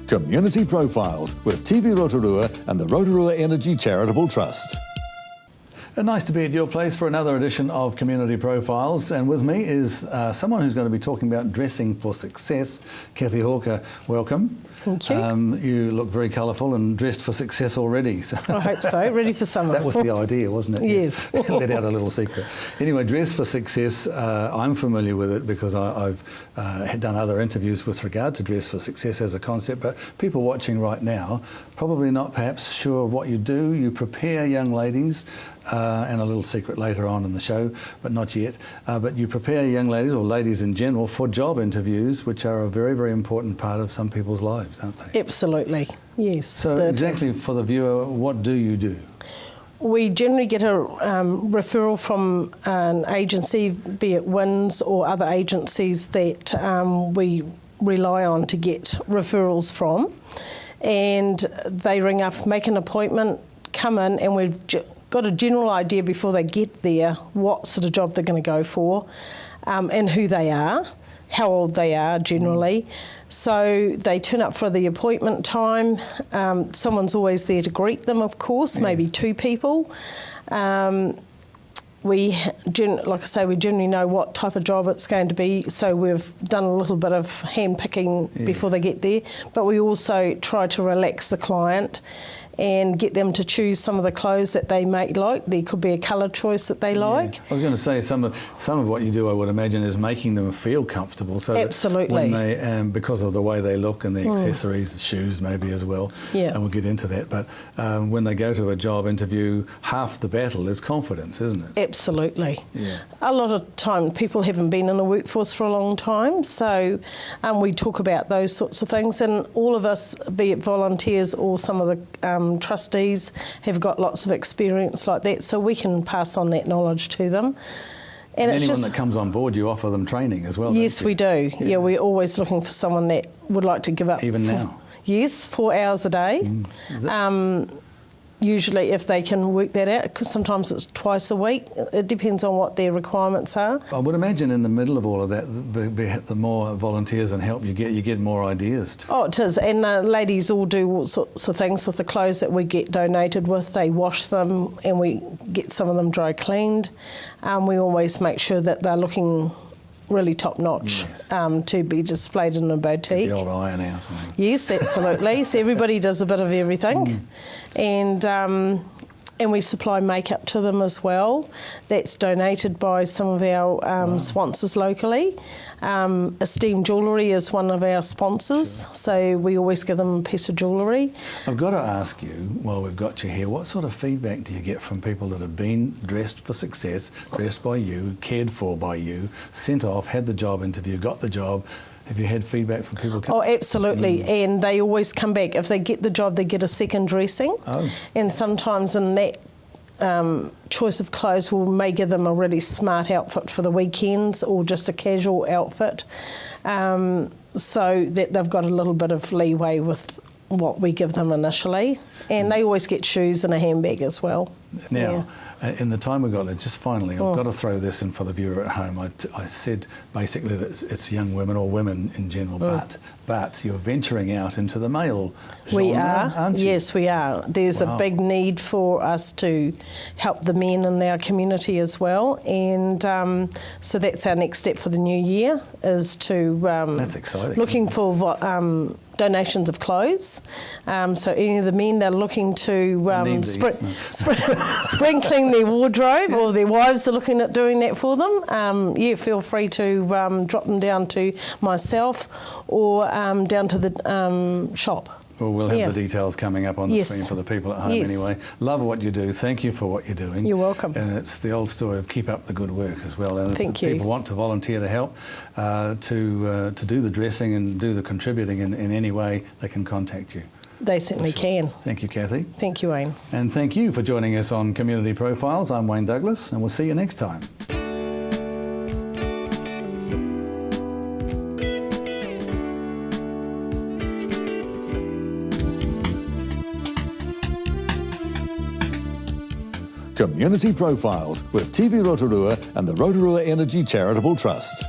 Community Profiles with TV Rotorua and the Rotorua Energy Charitable Trust. Nice to be at your place for another edition of Community Profiles, and with me is someone who's going to be talking about dressing for success. Kathy Hawker, welcome. Thank you. You look very colourful and dressed for success already. So I hope so, ready for summer. That was the idea, wasn't it? Yes. Let out a little secret. Anyway, dress for success, I'm familiar with it because I've done other interviews with regard to dress for success as a concept, but people watching right now probably not perhaps sure of what you do. You prepare young ladies, and a little secret later on in the show, but not yet. But you prepare young ladies, or ladies in general, for job interviews, which are a very, very important part of some people's lives, aren't they? Absolutely, yes. So exactly for the viewer, what do you do? We generally get a referral from an agency, be it WINS or other agencies that we rely on to get referrals from. And they ring up, make an appointment, come in, and we've got a general idea before they get there what sort of job they're going to go for, and who they are, how old they are generally. So they turn up for the appointment time. Someone's always there to greet them, of course, maybe two people. Like I say, we generally know what type of job it's going to be, so we've done a little bit of hand picking before they get there, but we also try to relax the client and get them to choose some of the clothes that they may like. There could be a colour choice that they like. I was going to say some of what you do, I would imagine, is making them feel comfortable. So absolutely. When they, because of the way they look and the accessories, shoes maybe as well, and we'll get into that. But when they go to a job interview, half the battle is confidence, isn't it? Absolutely. Yeah. A lot of time people haven't been in the workforce for a long time, so we talk about those sorts of things, and all of us, be it volunteers or some of the trustees, have got lots of experience like that, so we can pass on that knowledge to them. And anyone that comes on board, you offer them training as well? Yes, we do. Yeah, we're always looking for someone that would like to give up. Even now? Yes, 4 hours a day. Usually if they can work that out, because sometimes it's twice a week. It depends on what their requirements are. I would imagine in the middle of all of that, the more volunteers and help you get more ideas. Oh, it is. And ladies all do all sorts of things with the clothes that we get donated with. They wash them and we get some of them dry cleaned. We always make sure that they're looking really top-notch, to be displayed in a boutique. Get the old iron out. Yes, absolutely. So everybody does a bit of everything. And we supply makeup to them as well. That's donated by some of our sponsors locally. Esteem Jewellery is one of our sponsors, so we always give them a piece of jewellery. I've got to ask you, while we've got you here, what sort of feedback do you get from people that have been dressed for success, dressed by you, cared for by you, sent off, had the job interview, got the job? Have you had feedback from people? Oh, absolutely. And they always come back. If they get the job, they get a second dressing. And sometimes in that choice of clothes, we may give them a really smart outfit for the weekends or just a casual outfit, so that they've got a little bit of leeway with what we give them initially. And they always get shoes and a handbag as well. Now, in the time we've got, just finally, I've got to throw this in for the viewer at home. I said basically that it's young women or women in general, but you're venturing out into the male genre, we are, aren't you? Yes, we are. There's a big need for us to help the men in our community as well, and so that's our next step for the new year, is to that's exciting. Looking for donations of clothes. So any of the men that are looking to sprinkling their wardrobe, or their wives are looking at doing that for them, feel free to drop them down to myself or down to the shop. Well, we'll have the details coming up on the screen for the people at home anyway. Love what you do. Thank you for what you're doing. You're welcome. And it's the old story of keep up the good work as well. And Thank if you. people want to volunteer to help, to do the dressing and do the contributing in any way, they can contact you. They certainly can. Thank you, Kathy. Thank you, Wayne. And thank you for joining us on Community Profiles. I'm Wayne Douglas, and we'll see you next time. Community Profiles with TV Rotorua and the Rotorua Energy Charitable Trust.